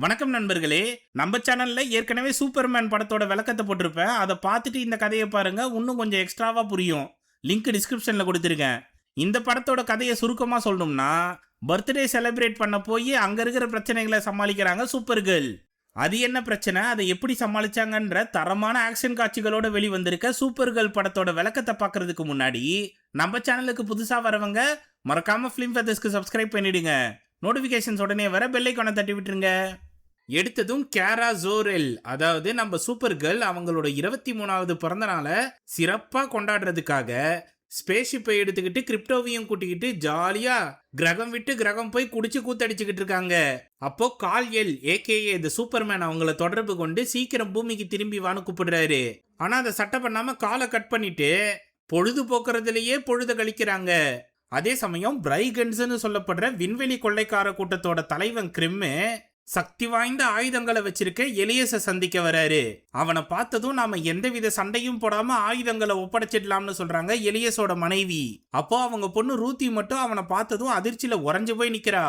வணக்கம் நண்பர்களே. நம்ம சேனல்ல ஏற்கனவே சூப்பர்மேன் படத்தோட விளக்கத்தை போட்டிருப்பேன். அதை பார்த்துட்டு இந்த கதையை பாருங்க, இன்னும் கொஞ்சம் எக்ஸ்ட்ராவா புரியும். லிங்க் டிஸ்கிரிப்ஷன்ல கொடுத்துருக்கேன். இந்த படத்தோட கதையை சுருக்கமா சொல்லணும்னா, பர்த்டே செலிப்ரேட் பண்ண போய் அங்க இருக்கிற பிரச்சனைகளை சமாளிக்கிறாங்க சூப்பர் கேர்ள். அது என்ன பிரச்சனை, அதை எப்படி சமாளிச்சாங்கன்ற தரமான ஆக்ஷன் காட்சிகளோட வெளிவந்திருக்க சூப்பர் கேர்ள் படத்தோட விளக்கத்தை பார்க்கறதுக்கு முன்னாடி நம்ம சேனலுக்கு புதுசா வரவங்க மறக்காம ஃபிலிம் ஃபெதர்ஸ்க்கு சப்ஸ்கிரைப் பண்ணிடுங்க. நோட்டிஃபிகேஷன்ஸ் உடனே வர பெல் ஐகானை தட்டி விட்டுருங்க. எடுத்ததும் கேரா ஜோரெல், அதாவது நம்ம சூப்பர் கேர்ள் அவங்களோட 23வது பிறந்த நாளை சிறப்பா கொண்டாடுறதுக்காக ஸ்பேஸ்ஷிப்பை எடுத்துக்கிட்டு கிரிப்டோவையும் கூட்டிக்கிட்டு ஜாலியா கிரகம் விட்டு கிரகம் போய் குடிச்சு கூத்தடிச்சுக்கிட்டு இருக்காங்க. அப்போ கால் எல் ஏகேஏ தி சூப்பர்மேன் அவங்கள தொடர்பு கொண்டு சீக்கிரம் பூமிக்கு திரும்பி வான்னு கூப்பிடுறாரு. ஆனா அதை சட்டை பண்ணாம காலை கட் பண்ணிட்டு பொழுது போக்குறதுலயே பொழுத கழிக்கிறாங்க. அதே சமயம் பிரைகன்ஸ்னு சொல்லப்படுற விண்வெளி கொள்ளைக்கார கூட்டத்தோட தலைவன் கிரிம்மு சக்தி வாய்ந்த ஆயுதங்களை வச்சிருக்க எலியஸை சந்திக்க வராரு. அவனை பார்த்ததும் நாம எந்தவித சண்டையும் போடாம ஆயுதங்களை ஒப்படைச்சிடலாம்னு சொல்றாங்க எலியஸோட மனைவி. அப்போ அவங்க பொண்ணு ரூத்தி மட்டும் அவனை பார்த்ததும் அதிர்ச்சியில உறைஞ்சு போய் நிக்கிறா.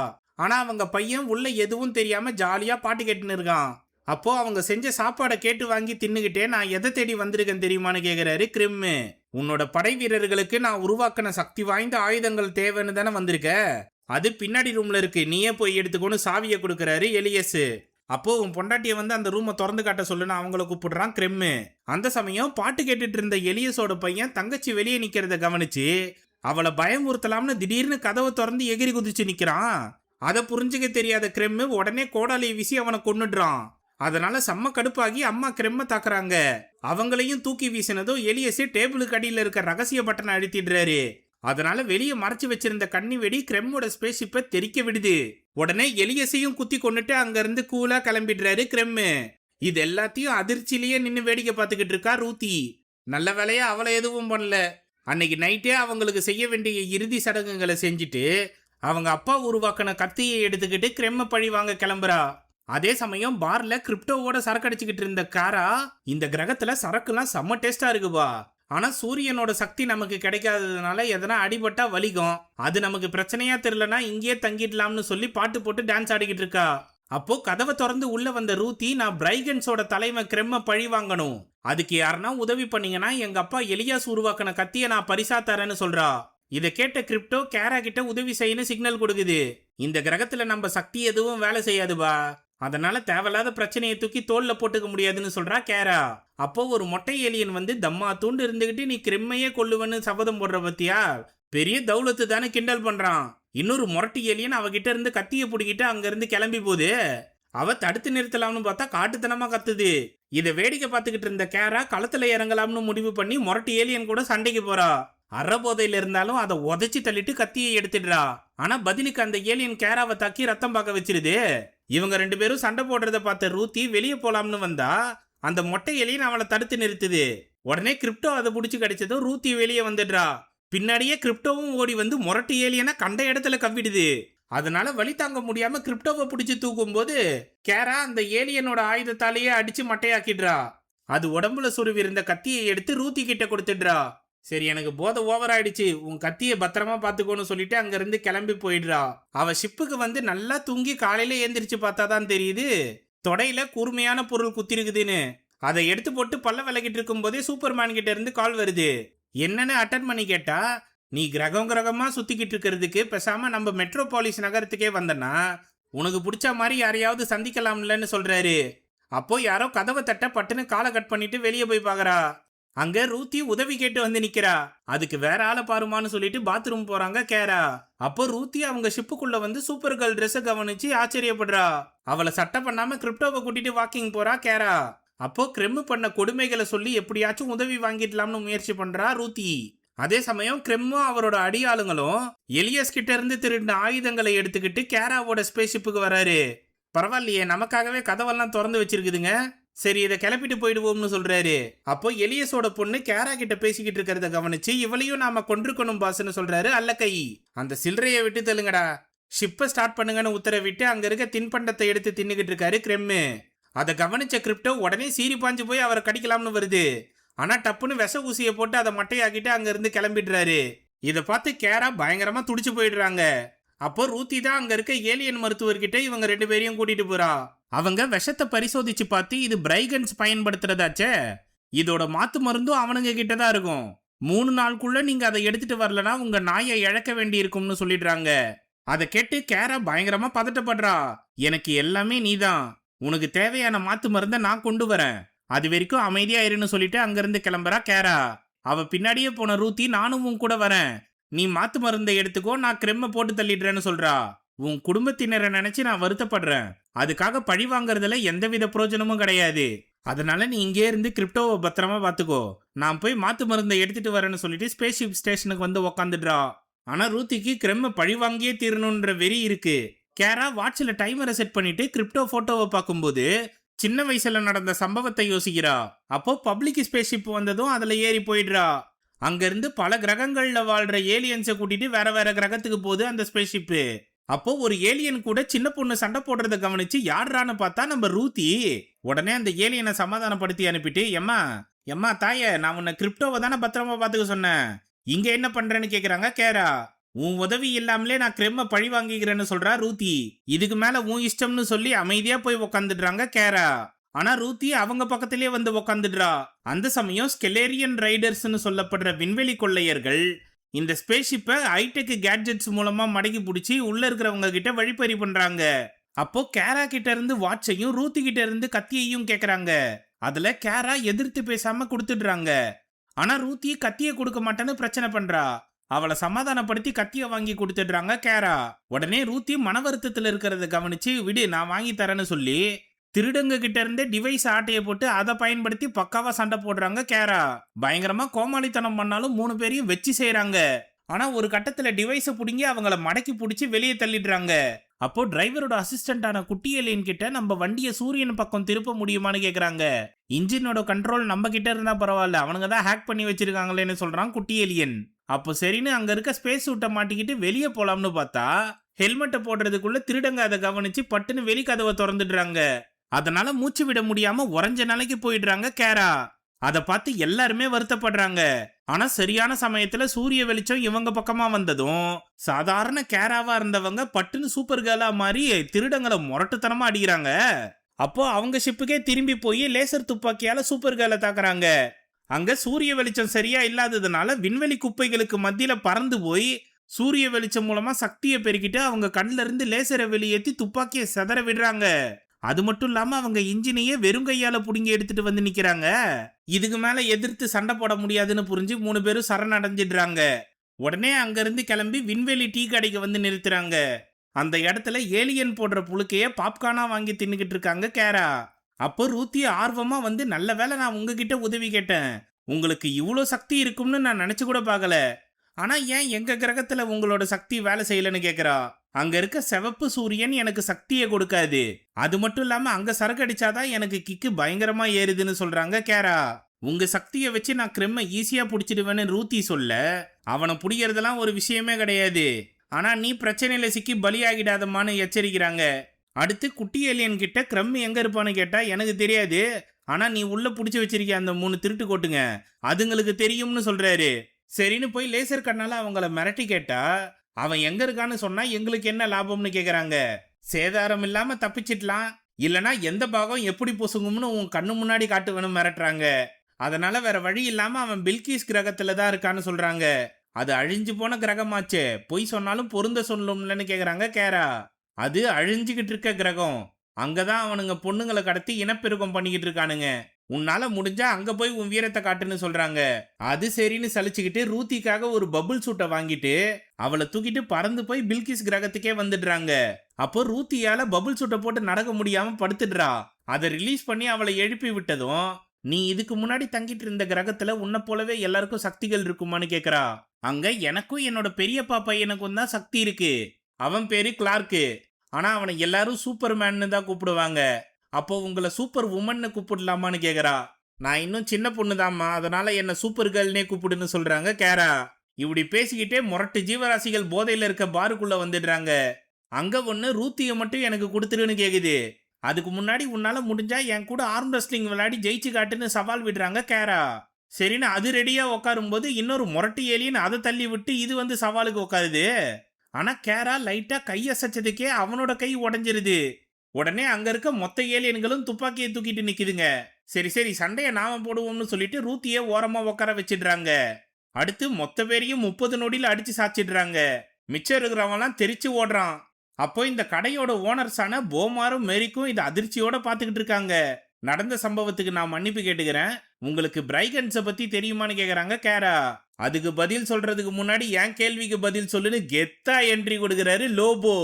ஆனா அவங்க பையன் உள்ள எதுவும் தெரியாம ஜாலியா பாட்டு கேட்டுன்னு இருக்கான். அப்போ அவங்க செஞ்ச சாப்பாடை கேட்டு வாங்கி தின்னுகிட்டே நான் எதை தேடி வந்திருக்கேன் தெரியுமான்னு கேக்குறாரு கிரிம்மு. உன்னோட படை வீரர்களுக்கு நான் உருவாக்கின சக்தி வாய்ந்த ஆயுதங்கள் தேவைன்னு தானே வந்திருக்க, அது பின்னாடி ரூம்ல இருக்கு, நீயே போய் எடுத்துக்கொண்டு சாவியை கொடுக்கறாரு எலியஸ். அப்போ உன் பொண்டாட்டியை வந்து அந்த ரூமை திறந்து காட்ட சொல்லுன்னு அவங்கள கூப்பிடுறான் கிரெம்மு. அந்த சமயம் பாட்டு கேட்டுட்டு இருந்த எலியஸோட பையன் தங்கச்சி வெளியே நிக்கிறத கவனிச்சு அவளை பயமுறுத்தலாம்னு திடீர்னு கதவை திறந்து எகிரி குதிச்சு நிக்கிறான். அதை புரிஞ்சுக்க தெரியாத கிரெம்மு உடனே கோடாலியை வீசி அவனை கொன்னுடுறான். அதனால செம்ம கடுப்பாகி அம்மா கிரெம்ம தாக்குறாங்க. அவங்களையும் தூக்கி வீசினதும் எலியஸ் டேபிளுக்கு அடியில் இருக்க ரகசிய பட்டனை அழுத்திடுறாரு. அதனால வெளியே மறைச்சு வச்சிருந்த கண்ணி வெடி கிரெம்மோட ஸ்பேஸ்ஷிப்பை தெறிக்க விடுது. உடனே எலியஸையும் குத்தி கொண்டுட்டு அங்க இருந்து கூலா கிளம்பிடுறாரு கிரெம்மு. இது எல்லாத்தையும் அதிர்ச்சியிலேயே நின்று வேடிக்கை பார்த்துக்கிட்டு இருக்கா ரூத்தி. நல்ல வேலையா அவளை எதுவும் பண்ணல. அன்னைக்கு நைட்டே அவங்களுக்கு செய்ய வேண்டிய இறுதி சடங்குகளை செஞ்சுட்டு அவங்க அப்பா உருவாக்கின கத்தியை எடுத்துக்கிட்டு கிரெம்ம பழி வாங்க கிளம்புறா. அதே சமயம் பார்ல கிரிப்டோவோட சரக்கு அடிச்சுக்கிட்டு இருந்த காரா, இந்த கிரகத்துல சரக்குலாம் செம்ம டேஸ்டா இருக்குபா, ஆனா சூரியனோட சக்தி நமக்கு கிடைக்காததுனால எதனா அடிபட்டா வலிக்கும், அது நமக்கு பிரச்சனையா தெரியலனா இங்கேயே தங்கிடலாம்னு சொல்லி பாட்டு போட்டு டான்ஸ் ஆடிக்கிட்டு இருக்கா. அப்போ கதவை திறந்து உள்ள வந்த ரூத்தி, நான் பிரைகன்ஸோட தலைவன் கிரெம்ம பழி வாங்கணும், அதுக்கு யாருன்னா உதவி பண்ணீங்கன்னா எங்க அப்பா எலியாஸ் உருவாக்கின கத்திய நான் பரிசா தரேன்னு சொல்றா. இதை கேட்ட கிரிப்டோ கேரா கிட்ட உதவி செய்யணும் சிக்னல் கொடுக்குது. இந்த கிரகத்துல நம்ம சக்தி எதுவும் வேலை செய்யாதுபா, அதனால தேவையில்லாத பிரச்சனையை தூக்கி தோல்ல போட்டுக்க முடியாதுன்னு சொல்றா கேரா. அப்போ ஒரு மொட்டை ஏலியன் வந்து தம்மா தூண்டு இருந்துகிட்டு நீ கிரிம்மையே கொல்லுவன்னு சபதம் போடுற பத்தியா, பெரிய தௌலத்து தானே கிண்டல் பண்றான். இன்னொரு மொரட்டு ஏலியன் அவகிட்ட இருந்து கத்திய பிடிக்கிட்டு அங்க இருந்து கிளம்பி போகுது. அவ தடுத்து நிறுத்தலாம்னு பார்த்தா காட்டுத்தனமா கத்துது. இதை வேடிக்கை பார்த்துக்கிட்டு இருந்த கேரா களத்துல இறங்கலாம்னு முடிவு பண்ணி மொரட்டு ஏலியன் கூட சண்டைக்கு போறா. அற போதையில இருந்தாலும் அதை உதைச்சி தள்ளிட்டு கத்தியை எடுத்துடுறா. ஆனா பதிலுக்கு அந்த ஏலியன் கேராவை தாக்கி ரத்தம் பார்க்க வச்சிருது. இவங்க ரெண்டு பேரும் சண்டை போடுறத பார்த்த ரூத்தி வெளியே போலாம்னு வந்தா அந்த மொட்டை ஏலியன் அவளை தடுத்து நிறுத்துது. உடனே கிரிப்டோ அதை பிடிச்சி கிடைச்சதும் ரூத்தி வெளியே வந்துடுறா. பின்னாடியே கிரிப்டோவும் ஓடி வந்து மொரட்டு ஏலியனை கண்ட இடத்துல கவ்விடுது. அதனால வலி தாங்க முடியாம கிரிப்டோவை பிடிச்சி தூக்கும் போது கேரா அந்த ஏலியனோட ஆயுதத்தாலேயே அடிச்சு மட்டையாக்கிடுறா. அது உடம்புல சுருவி இருந்த கத்தியை எடுத்து ரூத்தி கிட்ட கொடுத்துடுறா. சரி எனக்கு போதை ஓவர் ஆயிடுச்சு, உன் கத்தியை பத்திரமா பாத்துக்கோன்னு சொல்லிட்டு அங்க இருந்து கிளம்பி போயிடுறா. அவ ஷிப்புக்கு வந்து நல்லா தூங்கி காலையில ஏந்திரிச்சு பார்த்தாதான் தெரியுது தொடையில கூர்மையான பொருள் குத்திருக்குதுன்னு. அதை எடுத்து போட்டு பல்ல விளக்கிட்டு இருக்கும் போதே சூப்பர்மேன் கிட்ட இருந்து கால் வருது. என்னன்னு அட்டன் பண்ணி கேட்டா, நீ கிரகமா சுத்திக்கிட்டு இருக்கிறதுக்கு பேசாம நம்ம மெட்ரோபாலிஸ் நகரத்துக்கே வந்தனா உனக்கு பிடிச்ச மாதிரி யாரையாவது சந்திக்கலாம்லன்னு சொல்றாரு. அப்போ யாரோ கதவை தட்ட பட்டுன்னு காலை கட் பண்ணிட்டு வெளியே போய் பாக்குறா. அங்க ரூத்தி உதவி கேட்டு வந்து நிக்கிறா. அதுக்கு வேற ஆளை பாருமான்னு சொல்லிட்டு பாத்ரூம் போறாங்க கேரா. அப்போ ரூத்தி அவங்க ஷிப்புக்குள்ள வந்து சூப்பர் கேர்ள் ட்ரெஸ்ஸை கவனிச்சு ஆச்சரியப்படுறா. அவளை சட்டை பண்ணாம கிரிப்டோவை கூட்டிட்டு வாக்கிங் போறா கேரா. அப்போ கிரெம்மு பண்ண கொடுமைகளை சொல்லி எப்படியாச்சும் உதவி வாங்கிடலாம்னு முயற்சி பண்றா ரூத்தி. அதே சமயம் கிரெம்மும் அவரோட அடியாளுங்களும் எலியஸ் கிட்ட இருந்து திருடின ஆயுதங்களை எடுத்துக்கிட்டு கேராவோட ஸ்பேஸ்ஷிப்புக்கு வராரு. பரவாயில்லையே, நமக்காகவே கதவெல்லாம் திறந்து வச்சிருக்குதுங்க, சரி இதை கிளப்பிட்டு போயிடுவோம்னு சொல்றாரு. அப்போ எலியஸோட பொண்ணு கேரா கிட்ட பேசிக்கிட்டு இருக்கிறத கவனிச்சு இவளையும் நாம கொன்றுக்கணும் பாஸ்ன்னு சொல்றாரு அல்லக்கை. அந்த சில்லறையை விட்டு தெலுங்கடா, ஷிப்பை ஸ்டார்ட் பண்ணுங்கன்னு உத்தரவிட்டு அங்க இருக்க தின்பண்டத்தை எடுத்து தின்னுகிட்டு இருக்காரு கிரெம்மு. அதை கவனிச்ச கிரிப்டோ உடனே சீறி பாஞ்சு போய் அவரை கடிக்கலாம்னு வருது. ஆனா டப்புன்னு விஷ ஊசியை போட்டு அதை மட்டையாக்கிட்டு அங்க இருந்து கிளம்பிடுறாரு. இதை பார்த்து கேரா பயங்கரமா துடிச்சு போயிடுறாங்க. அப்போ ரூத்தி தான் அங்க இருக்க ஏலியன் மருத்துவர்கிட்ட இவங்க ரெண்டு பேரையும் கூட்டிட்டு போறா. அவங்க விஷத்தை பரிசோதிச்சு பார்த்து இது பிரைகன்ஸ் பயன்படுத்துறதாச்சே. இதோட மாத்து மருந்தும் அவனுங்க கிட்ட தான் இருக்கும். 3 நாளுக்குள்ள நீங்க அதை எடுத்துட்டு வரலனா உங்க நாயை இழக்க வேண்டி இருக்கும்னு சொல்லிடுறாங்க. அதை கேட்டு கேரா பயங்கரமா பதட்டப்படுறா. எனக்கு எல்லாமே நீதான், உனக்கு தேவையான மாத்து மருந்தை நான் கொண்டு வரேன், அது வரைக்கும் அமைதியா இருன்னு சொல்லிட்டு அங்கிருந்து கிளம்புறா கேரா. அவ பின்னாடியே போன ரூத்தி நானும் உன் கூட வரேன், நீ மாத்து மருந்தை எடுத்துக்கோ, நான் கிரெம்ம போட்டு தள்ளிடுறேன்னு சொல்றா. உன் குடும்பத்தினரை நினைச்சு நான் வருத்தப்படுறேன், அதுக்காக பழி வாங்குறதுல எந்தவித பிரயோஜனமும் கிடையாது, அதனால நீ இங்கே இருந்து கிரிப்டோவை பத்திரமா பாத்துக்கோ, நான் போய் மாத்து மருந்தை எடுத்துட்டு வரேன்னு சொல்லிட்டு ஸ்பேஸ்ஷிப் ஸ்டேஷனுக்கு வந்து உக்காந்துடுறா. ஆனா ரூத்திக்கு கிரெம்ம பழி வாங்கியே தீரணுன்ற வெறி இருக்கு. கேரா வாட்ச்ல டைமரை செட் பண்ணிட்டு கிரிப்டோ போட்டோவை பார்க்கும்போது சின்ன வயசுல நடந்த சம்பவத்தை யோசிக்கிறா. அப்போ பப்ளிக் ஸ்பேஸ்ஷிப் வந்ததும் அதுல ஏறி போயிடுறா. அங்க இருந்து பல கிரகங்கள்ல வாழ்ற ஏலியன்ஸை கூட்டிட்டு வேற வேற கிரகத்துக்கு போகுது அந்த ஸ்பேஸ்ஷிப்பு. அப்போ ஒரு ஏலியன் கூட சின்ன பொண்ணு சண்டை போடுறத கவனிச்சு யாருறான்னு பார்த்தா நம்ம ரூத்தி. உடனே அந்த ஏலியனை சமாதானப்படுத்தி அனுப்பிட்டு, எம்மா எம்மா தாயே, நான் உன்னை கிரிப்டோவை தானே பத்திரமா பார்த்துக்க சொன்னேன், இங்க என்ன பண்றேன்னு கேக்குறாங்க கேரா. உன் உதவி இல்லாமலே நான் கிரெம்ம பழி வாங்கிக்கிறேன்னு சொல்றா ரூத்தி. இதுக்கு மேல உன் இஷ்டம்னு சொல்லி அமைதியா போய் உக்காந்துடுறாங்க கேரா. ஆனா ரூத்தி அவங்க பக்கத்திலேயே வந்து உக்காந்துடுறா. அந்த சமயம் ஸ்கெலேரியன் ரைடர்ஸ்னு சொல்லப்படுற விண்வெளி கொள்ளையர்கள் இந்த ஸ்பேஸ்ஷிப்பை ஹைடெக் கேட்ஜெட்ஸ் மூலமா மடக்கி பிடிச்சி உள்ள இருக்கிறவங்க கிட்ட வழிப்பறி பண்றாங்க. அப்போ கேரா கிட்ட இருந்து வாட்சையும் ரூத்தி கிட்ட இருந்து கத்தியையும் கேக்குறாங்க. அதுல கேரா எதிர்த்து பேசாம கொடுத்துடுறாங்க. ஆனா ரூத்தி கத்தியை கொடுக்க மாட்டேன்னு பிரச்சனை பண்றா. அவளை சமாதானப்படுத்தி கத்தியை வாங்கி கொடுத்துடுறாங்க கேரா. உடனே ரூத்தி மன வருத்தத்துல இருக்கிறத கவனிச்சு, விடு நான் வாங்கி தரேன்னு சொல்லி திருடங்க கிட்ட இருந்தே டிவைஸ் ஆட்டையை போட்டு அதை பயன்படுத்தி பக்காவா சண்டை போடுறாங்க கேரா. பயங்கரமா கோமாளித்தனம் பண்ணாலும் 3 பேரையும் வச்சு செய்யறாங்க. ஆனா ஒரு கட்டத்துல டிவைஸை புடுங்கி அவங்கள மடக்கி பிடிச்சி வெளியே தள்ளிடுறாங்க. அப்போ டிரைவரோட அசிஸ்டண்டான குட்டி ஏலியன் கிட்ட நம்ம வண்டியை சூரியன் பக்கம் திருப்ப முடியுமான்னு கேக்குறாங்க. இன்ஜினோட கண்ட்ரோல் நம்ம கிட்ட இருந்தா பரவாயில்ல, அவனுங்க தான் ஹேக் பண்ணி வச்சிருக்காங்களேன்னு சொல்றான் குட்டி ஏலியன். அப்போ சரின்னு அங்க இருக்க ஸ்பேஸ் சூட்டை மாட்டிக்கிட்டு வெளியே போலாம்னு பார்த்தா ஹெல்மெட்டை போடுறதுக்குள்ள திருடங்க அதை கவனிச்சு பட்டுன்னு வெளி கதவை திறந்துடுறாங்க. அதனால மூச்சு விட முடியாம உறைஞ்ச நிலைக்கு போயிடுறாங்க கேரா. அதை பார்த்து எல்லாருமே வருத்தப்படுறாங்க. ஆனா சரியான சமயத்துல சூரிய வெளிச்சம் இவங்க பக்கமா வந்ததும் சாதாரண கேராவா இருந்தவங்க பட்டுன்னு சூப்பர் கேர்லா மாறி திருடங்களை முரட்டுத்தனமா அடிக்கிறாங்க. அப்போ அவங்க ஷிப்புக்கே திரும்பி போய் லேசர் துப்பாக்கியால சூப்பர் கேர்லை தாக்குறாங்க. அங்க சூரிய வெளிச்சம் சரியா இல்லாததுனால விண்வெளி குப்பைகளுக்கு மத்தியில பறந்து போய் சூரிய வெளிச்சம் மூலமா சக்தியை பெருக்கிட்டு அவங்க கண்ணுல இருந்து லேசரை வெளியேற்றி துப்பாக்கியை செதற விடுறாங்க. அது மட்டும் இல்லாம அவங்க இன்ஜினையே வெறும் கையால புடுங்கி எடுத்துட்டு வந்து நிக்கிறாங்க. இதுக்கு மேல எதிர்த்து சண்டை போட முடியாதுன்னு புரிஞ்சு 3 பேரும் சரணடைஞ்சிடுறாங்க. உடனே அங்க இருந்து கிளம்பி விண்வெளி டீ கடைக்கு வந்து நிறுத்துறாங்க. அந்த இடத்துல ஏலியன் போடுற புழுக்கைய பாப்கார்னா வாங்கி தின்னுக்கிட்டு இருக்காங்க கேரா. அப்போ ரூத்தி ஆர்வமா வந்து, நல்ல வேளை நான் உங்ககிட்ட உதவி கேட்டேன், உங்களுக்கு இவ்வளோ சக்தி இருக்கும்னு நான் நினைச்சு கூட பார்க்கல, ஆனா ஏன் எங்க கிரகத்துல உங்களோட சக்தி வேலை செய்யலன்னு கேக்குறா. அங்க இருக்க சிவப்பு சூரியன் எனக்கு சக்தியை கொடுக்காது, அது மட்டும் இல்லாம அங்க சரக்கு அடிச்சாதான் எனக்கு கிக்கு பயங்கரமா ஏறுதுன்னு சொல்றாங்க கேரா. உங்க சக்தியை வச்சு நான் கிரெம்ம ஈஸியா பிடிச்சிடுவேன்னு ரூத்தி சொல்ல, அவனை பிடிக்கிறதெல்லாம் ஒரு விஷயமே கிடையாது, ஆனா நீ பிரச்சனையில சிக்கி பலியாகிடாதமான்னு எச்சரிக்கிறாங்க. அடுத்து குட்டி ஏலியன் கிட்ட கிரெம் எங்க இருப்பான்னு கேட்டா, எனக்கு தெரியாது, ஆனா நீ உள்ள பிடிச்சி வச்சிருக்க அந்த 3 திருட்டு கோட்டுங்க அதுங்களுக்கு தெரியும்னு சொல்றாரு. சரின்னு போய் லேசர் கண்ணால அவங்கள மிரட்டி கேட்டா, அவன் எங்க இருக்கான்னு சொன்னா எங்களுக்கு என்ன லாபம்னு கேக்குறாங்க. சேதாரம் இல்லாம தப்பிச்சிடலாம், இல்லனா எந்த பாகம் எப்படி பொசுங்கும்னு உன் கண்ணு முன்னாடி காட்டுவேன்னு மிரட்டுறாங்க. அதனால வேற வழி இல்லாம அவன் பில்கிஸ் கிரகத்துல தான் இருக்கான்னு சொல்றாங்க. அது அழிஞ்சு போன கிரகமாச்சே, பொய் சொன்னாலும் பொருந்த சொல்லும்லன்னு கேக்குறாங்க கேரா. அது அழிஞ்சுகிட்டு இருக்க கிரகம், அங்கதான் அவனுங்க பொண்ணுங்களை கடத்தி இனப்பெருக்கம் பண்ணிக்கிட்டு இருக்கானுங்க, உன்னால முடிஞ்சா அங்க போய் உன் வீரத்தை காட்டுன்னு சொல்றாங்க. அது சரின்னு சலிச்சுக்கிட்டு ரூத்திக்காக ஒரு பபுள் சூட்டை வாங்கிட்டு அவளை தூக்கிட்டு பறந்து போய் பில்கிஸ் கிரகத்துக்கே வந்துடுறாங்க. அப்போ ரூத்தியால பபுள் சூட்டை போட்டு நடக்க முடியாம படுத்துடுறா. அதை ரிலீஸ் பண்ணி அவளை எழுப்பி விட்டதும், நீ இதுக்கு முன்னாடி தங்கிட்டு இருந்த கிரகத்துல உன்னை போலவே எல்லாருக்கும் சக்திகள் இருக்குமான்னு கேக்குறா. அங்க எனக்கும் என்னோட பெரியப்பா பையனுக்கும் தான் சக்தி இருக்கு, அவன் பேரு கிளார்க்கு, ஆனா அவனை எல்லாரும் சூப்பர்மேன்னு தான் கூப்பிடுவாங்க, அப்போ உங்களை சூப்பர் உமன்னு கூப்பிடலாமான்னு கேக்குறா. நான் இன்னும் சின்ன பொண்ணுதாம்மா, அதனால என்ன சூப்பர் கேர்ள்னே கூப்பிடுன்னு சொல்றாங்க கேரா. இப்படி பேசிக்கிட்டே முரட்டு ஜீவராசிகள் போதையில இருக்க பாருக்குள்ள வந்துடுறாங்க. அங்க ஒண்ணு ரூத்தியை மட்டும் எனக்கு கொடுத்துருன்னு கேக்குது. அதுக்கு முன்னாடி உன்னால முடிஞ்சா என் கூட ஆர்ம் ரெஸ்லிங் விளையாடி ஜெயிச்சு காட்டுன்னு சவால் விடுறாங்க கேரா. சரின்னு அது ரெடியா உட்காரும் போது இன்னொரு முரட்டு ஏலியன் அதை தள்ளி விட்டு இது வந்து சவாலுக்கு உட்காருது. ஆனா கேரா லைட்டா கை அசைச்சதுக்கே அவனோட கை உடஞ்சிருது. உடனே அங்க இருக்க மொத்த ஏலியன்களும் துப்பாக்கியை தூக்கிட்டு நிக்குதுங்க. சரி சரி சண்டைய நாம போடுவோம்னு சொல்லிட்டு ரூத்திய ஓரமா உட்கார வச்சிடுறாங்க. அடுத்து மொத்த பேரையும் 30 நொடியில அடிச்சு சாச்சிடுறாங்க. மிச்சம் இருக்கிறவன்லாம் தெரிச்சு ஓடுறான். அப்போ இந்த கடையோட ஓனர்ஸான போமாரும் மேரிக்கும் இது அதிர்ச்சியோட பார்த்துக்கிட்டு இருக்காங்க. நடந்த சம்பவத்துக்கு நான் மன்னிப்பு கேட்டுக்கிறேன். உங்களுக்கு பிரைகன்ஸை பத்தி தெரியுமான்னு கேக்குறாங்க கேரா. அதுக்கு பதில் சொல்றதுக்கு முன்னாடி என் கேள்விக்கு பதில் சொல்லுன்னு கெத்தா என்ட்ரி கொடுக்கிறாரு லோபோ.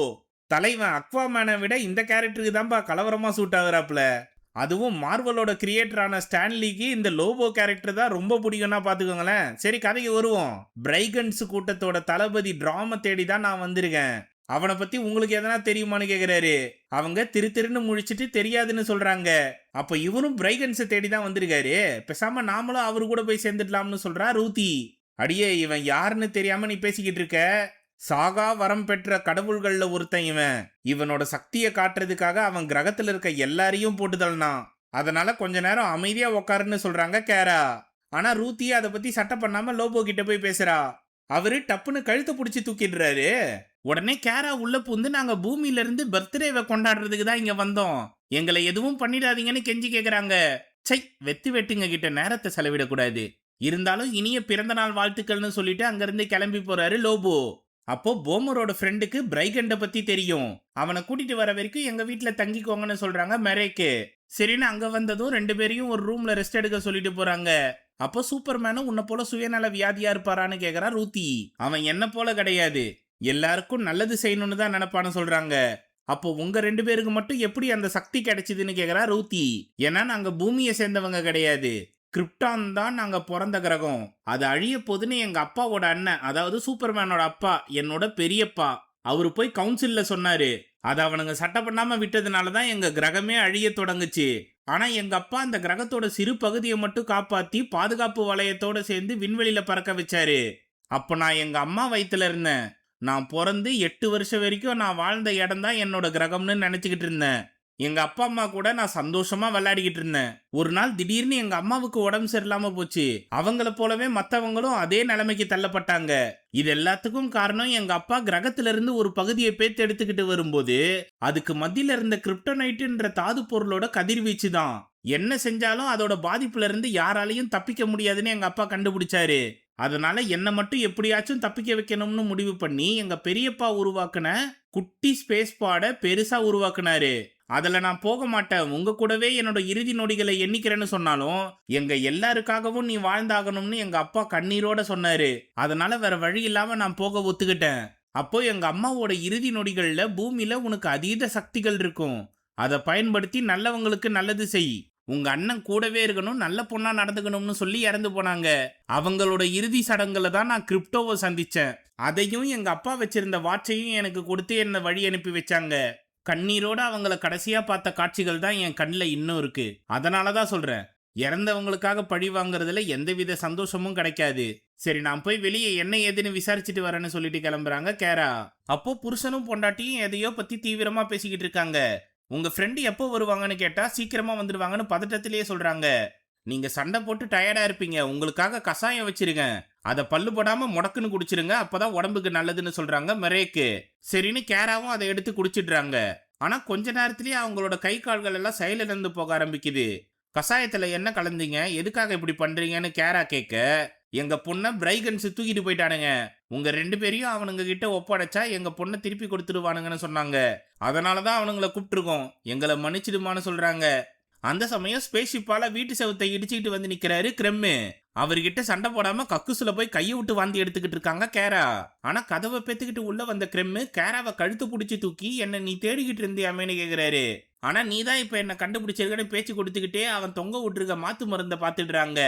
தலைவன் அக்வாமேனை விட இந்த கேரக்டருக்கு தான்ப்பா கலவரமா சூட் ஆகுறாப்ல. அதுவும் மார்வலோட கிரியேட்டரான ஸ்டான்லிக்கு இந்த லோபோ கேரக்டர் தான் ரொம்ப பிடிக்கும்னா பாத்துக்கோங்களேன். சரி கதைக்கு வருவோம். பிரைகன்ஸ் கூட்டத்தோட தளபதி டிராம தேடி தான் நான் வந்திருக்கேன். அவனை பத்தி உங்களுக்கு எதனா தெரியுமான்னு கேக்குறாரு. அவங்க திருன்னு முழிச்சிட்டு தெரியாதுன்னு சொல்றாங்க. அப்ப இவரும் பிரைகன்ஸை தேடி தான் வந்திருக்காரு. பேசாம நாமளும் அவரு கூட போய் சேர்ந்துடலாம்னு சொல்றா ரூத்தி. அடியே இவன் யாருன்னு தெரியாம நீ பேசிக்கிட்டு இருக்க. சாகா வரம் பெற்ற கடவுள்கள்ல ஒருத்தன் இவன். இவனோட சக்தியை காட்டுறதுக்காக அவன் கிரகத்துல இருக்க எல்லாரையும் போட்டு தள்ளனான். அதனால கொஞ்ச நேரம் அமைதியா உக்காருன்னு சொல்றாங்க கேரா. ஆனா ரூத்தி அதை பத்தி சட்டை பண்ணாம லோபோ கிட்ட போய் பேசுறா. அவரு டப்புன்னு கழுத்தை பிடிச்சி தூக்கிடுறாரு. உடனே கேரா உள்ள பூந்து நாங்க பூமியில இருந்து பர்த்டேவை கொண்டாடுறதுக்கு தான் இங்க வந்தோம், எங்களை எதுவும் பண்ணிடாதீங்கன்னு கெஞ்சி கேக்குறாங்க. சை, வெத்து வெட்டுங்க கிட்ட நேரத்தை செலவிடக்கூடாது. இருந்தாலும் இனிய பிறந்த நாள் வாழ்த்துக்கள்னு சொல்லிட்டு அங்கிருந்து கிளம்பி போறாரு லோபோ. அப்போ போமரோட ஃப்ரெண்டுக்கு பிரைகண்ட பத்தி தெரியும். அவனை கூட்டிட்டு வர வரைக்கும் எங்க வீட்டுல தங்கிக்கோங்கன்னு சொல்றாங்க மெரேக்கு. சரின்னு அங்க வந்ததும் 2 பேரையும் ஒரு ரூம்ல ரெஸ்ட் எடுக்க சொல்லிட்டு போறாங்க. அப்போ சூப்பர்மேனும் உன்னை போல சுயநல வியாதியா இருப்பாரான்னு கேக்குறா ரூத்தி. அவன் என்ன போல கிடையாது, எல்லாருக்கும் நல்லது செய்யணும்னு தான் நினைப்பான்னு சொல்றாங்க. அப்போ உங்க 2 பேருக்கு மட்டும் எப்படி அந்த சக்தி கிடைச்சதுன்னு கேக்குறா ரூத்தி. ஏன்னா நாங்க பூமியை சேர்ந்தவங்க கிடையாது, கிரிப்டான் தான் நாங்க பிறந்த கிரகம். அது அழிய போதுன்னு எங்க அப்பாவோட அண்ணன், அதாவது சூப்பர்மேனோட அப்பா, என்னோட பெரியப்பா, அவரு போய் கவுன்சில்ல சொன்னாரு. அதை அவனுங்க சட்டை பண்ணாம விட்டதுனால தான் எங்க கிரகமே அழிய தொடங்குச்சு. ஆனா எங்க அப்பா அந்த கிரகத்தோட சிறு பகுதியை மட்டும் காப்பாத்தி பாதுகாப்பு வளையத்தோட சேர்ந்து விண்வெளியில பறக்க வச்சாரு. அப்ப நான் எங்க அம்மா வயித்துல இருந்தேன். நான் பிறந்து 8 வருஷம் வரைக்கும் நான் வாழ்ந்த இடம் தான் என்னோட கிரகம்னு நினைச்சுக்கிட்டு இருந்தேன். எங்க அப்பா அம்மா கூட நான் சந்தோஷமா விளையாடிக்கிட்டு இருந்தேன். ஒரு நாள் திடீர்னு எங்க அம்மாவுக்கு உடம்பு சரியில்லாம போச்சு. அவங்கள போலவே மத்தவங்களும் அதே நிலைமைக்கு தள்ளப்பட்டாங்க. இது எல்லாத்துக்கும் காரணம் எங்க அப்பா கிரகத்துல இருந்து ஒரு பகுதியை பேத்து எடுத்துக்கிட்டு வரும்போது அதுக்கு மத்தியில இருந்த கிரிப்டோனைட்ன்ற தாது பொருளோட கதிர்வீச்சு தான். என்ன செஞ்சாலும் அதோட பாதிப்புல இருந்து யாராலையும் தப்பிக்க முடியாதுன்னு எங்க அப்பா கண்டுபிடிச்சாரு. அதனால என்ன மட்டும் எப்படியாச்சும் தப்பிக்க வைக்கணும்னு முடிவு பண்ணி எங்க பெரியப்பா உருவாக்குன குட்டி ஸ்பேஸ் பாட பெருசா உருவாக்குனாரு. அதுல நான் போக மாட்டேன், உங்க கூடவே என்னோட இறுதி நொடிகளை எண்ணிக்கிறேன்னு சொன்னாலும் எங்க எல்லாருக்காகவும் நீ வாழ்ந்தாகணும்னு எங்க அப்பா கண்ணீரோட சொன்னாரு. அதனால வேற வழி இல்லாம நான் போக ஒத்துக்கிட்டேன். அப்போ எங்க அம்மாவோட இறுதி நொடிகள்ல பூமியில உனக்கு அதீத சக்திகள் இருக்கும், அதை பயன்படுத்தி நல்லவங்களுக்கு நல்லது செய், உங்க அண்ணன் கூடவே இருக்கணும், நல்ல பொண்ணா நடந்துக்கணும்னு சொல்லி இறந்து போனாங்க. அவங்களோட இறுதி சடங்குல தான் நான் கிரிப்டோவை சந்திச்சேன். அதையும் எங்க அப்பா வச்சிருந்த வாட்சையும் எனக்கு கொடுத்து என்ன வழி அனுப்பி வச்சாங்க. கண்ணீரோட அவங்கள கடைசியா பார்த்த காட்சிகள் தான் என் கண்ணில் இன்னும் இருக்கு. அதனாலதான் சொல்றேன், இறந்தவங்களுக்காக பழி வாங்குறதுல எந்தவித சந்தோஷமும் கிடைக்காது. சரி நான் போய் வெளியே என்ன ஏதுன்னு விசாரிச்சுட்டு வரேன்னு சொல்லிட்டு கிளம்புறாங்க கேரா. அப்போ புருஷனும் பொண்டாட்டியும் எதையோ பத்தி தீவிரமா பேசிக்கிட்டு இருக்காங்க. உங்க ஃப்ரெண்டு எப்போ வருவாங்கன்னு கேட்டா சீக்கிரமா வந்துடுவாங்கன்னு பதட்டத்திலேயே சொல்றாங்க. நீங்க சண்டை போட்டு டயர்டா இருப்பீங்க, உங்களுக்காக கசாயம் வச்சிருக்கேன், அதை பல்லு போடாம முடக்குன்னு குடிச்சிருங்க, அப்பதான் உடம்புக்கு நல்லதுன்னு சொல்றாங்க மெரேக்கு. சரின்னு கேராவும் அதை எடுத்து குடிச்சிடுறாங்க. ஆனா கொஞ்ச நேரத்திலேயே அவங்களோட கை கால்கள் எல்லாம் செயலிழந்து போக ஆரம்பிக்குது. கசாயத்துல என்ன கலந்தீங்க, எதுக்காக இப்படி பண்றீங்கன்னு கேரா கேட்க, எங்க பொண்ணை பிரைகன்ஸ் தூக்கிட்டு போயிட்டானுங்க, உங்க 2 பேரையும் அவனுங்க கிட்ட ஒப்படைச்சா எங்க பொண்ணை திருப்பி கொடுத்துருவானுங்கன்னு சொன்னாங்க, அதனாலதான் அவனுங்களை கூப்பிட்டுருக்கோம், எங்களை மன்னிச்சிடுமான்னு சொல்றாங்க. அந்த சமயம் ஸ்பேஸ்ஷிப்பால வீட்டு செவத்தை இடிச்சுக்கிட்டு வந்து நிக்கிறாரு கிரெம்மு. அவர்கிட்ட சண்டை போடாம கக்குசுல போய் கையை விட்டு வாந்தி எடுத்துக்கிட்டு இருக்காங்க கேரா. ஆனா கதவை பெத்துக்கிட்டு உள்ள வந்த கிரெம்மு கேராவை கழுத்து பிடிச்சி தூக்கி என்ன நீ தேடிக்கிட்டு இருந்தியாமேன்னு கேக்குறாரு. ஆனா நீ தான் இப்ப என்ன கண்டுபிடிச்சிருக்கன்னு பேச்சு கொடுத்துக்கிட்டே அவன் தொங்க விட்டுருக்க மாத்து மருந்தை பாத்துடுறாங்க.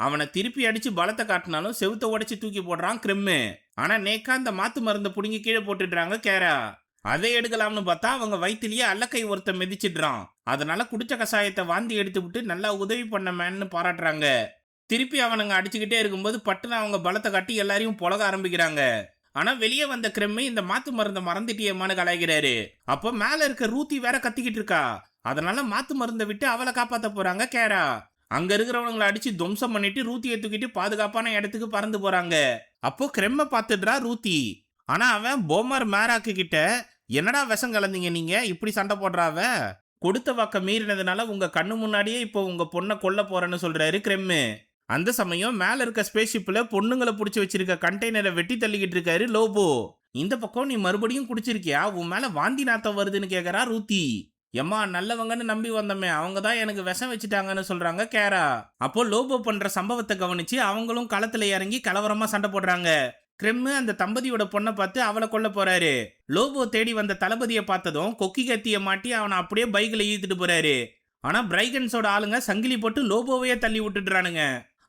அவனை திருப்பி அடிச்சு பலத்தை காட்டினாலும் செவுத்த உடைச்சு தூக்கி போடுறான் கிரெம்மு. ஆனா நேக்கா அந்த மாத்து மருந்தை புடுங்கி கீழே போட்டுடுறாங்க கேரா. அதை எடுக்கலாம்னு பார்த்தா அவங்க வயிற்றுலயே அல்லக்கை ஒருத்த மிதிச்சிடுறான். அதனால குடிச்ச கசாயத்தை வாந்தி எடுத்து விட்டு நல்லா உதவி பண்ண மேன்னு பாராட்டுறாங்க. திருப்பி அவனுங்க அடிச்சுக்கிட்டே இருக்கும்போது பட்டுன்னு அவங்க பலத்தை காட்டி எல்லாரையும் புலக ஆரம்பிக்கிறாங்க. ஆனா வெளியே வந்த கிரெம்மு இந்த மாத்து மருந்தை மறந்துட்டியம்மான்னு கலாய்க்கிறாரு. அப்போ மேல இருக்க ரூத்தி வேற கத்திக்கிட்டு இருக்கா. அதனால மாத்து மருந்தை விட்டு அவளை காப்பாத்த போறாங்க கேரா. அங்க இருக்கிறவங்களை அடிச்சு துவம்சம் பண்ணிட்டு ரூத்தியை தூக்கிட்டு பாதுகாப்பான இடத்துக்கு பறந்து போறாங்க. அப்போ கிரெம்ம பாத்துடுறா ரூத்தி. ஆனா அவன் போமர் மேராக்கு கிட்ட என்னடா விஷம் கலந்தீங்க நீங்க? இப்படி சண்டை போடுறாவ. கொடுத்த வாக்க மீறினதுனால உங்க கண்ணு முன்னாடியே இப்போ உங்க பொண்ண கொல்ல போறேன்னு சொல்றாரு கிரெம்மு. அந்த சமயம் மேல இருக்க ஸ்பேஸ் ஷிப்ல பொண்ணுங்கள புடிச்சு வச்சிருக்க கண்டெய்னரை வெட்டி தள்ளிக்கிட்டு இருக்காரு லோபோ. இந்த பக்கம் நீ மறுபடியும் குடிச்சிருக்கியா? உன் மேல வாந்தி நாத்தம் வருதுன்னு கேக்குறா ரூத்தி. எம்மா நல்லவங்கன்னு நம்பி வந்தமே, அவங்க தான் எனக்கு விஷம் வச்சுட்டாங்கன்னு சொல்றாங்க கேரா. அப்போ லோபோ பண்ற சம்பவத்தை கவனிச்சு அவங்களும் களத்துல இறங்கி கலவரமா சண்டை போடுறாங்க. கிரெம்மு அந்த தம்பதியோட பொண்ணை பார்த்து அவளை கொல்ல போறாரு. லோபோ தேடி வந்த தளபதியை பார்த்ததும் கொக்கி கத்திய மாட்டி அவனை அப்படியே பைக்ல இழுத்துட்டு போறாரு. ஆனா பிரைகன்ஸோட ஆளுங்க சங்கிலி போட்டு லோபோவையே தள்ளி விட்டுடுறானுங்க.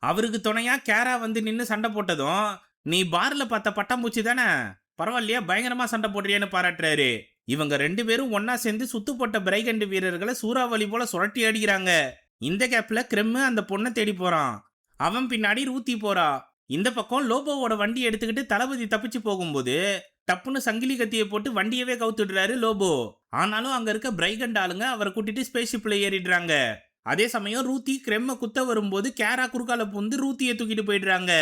அவருக்கு துணையா கேரா வந்து நின்னு சண்டை போட்டதும், நீ பார்ல பார்த்த பட்டாம்பூச்சி தானே, பரவாயில்லையா பயங்கரமா சண்டை போடுறியன்னு பாராட்டுறாரு. இவங்க 2 பேரும் ஒன்னா சேர்ந்து சுத்து போட்ட பிரைகண்ட் வீரர்களை சூறாவளி போல சுரட்டி அடிக்கிறாங்க. இந்த கேப்ல கிரெம்மு அந்த பொண்ணை தேடி போறான். அவன் பின்னாடி ரூத்தி போறா. இந்த பக்கம் லோபோவோட வண்டி எடுத்துக்கிட்டு தளபதி தப்பிச்சு போகும்போது டப்புன்னு சங்கிலி கத்தியை போட்டு வண்டியவே கவுத்துடுறாரு லோபோ. ஆனாலும் அங்க இருக்க பிரைகண்ட் ஆளுங்க அவரை கூட்டிட்டு ஸ்பேஸ் ஷிப்ல ஏறிடுறாங்க. அதே சமயம் ரூத்தி கிரெம்ம குத்த வரும்போது கேரா குறுக்கால புந்து ரூத்தியை தூக்கிட்டு போயிடுறாங்க.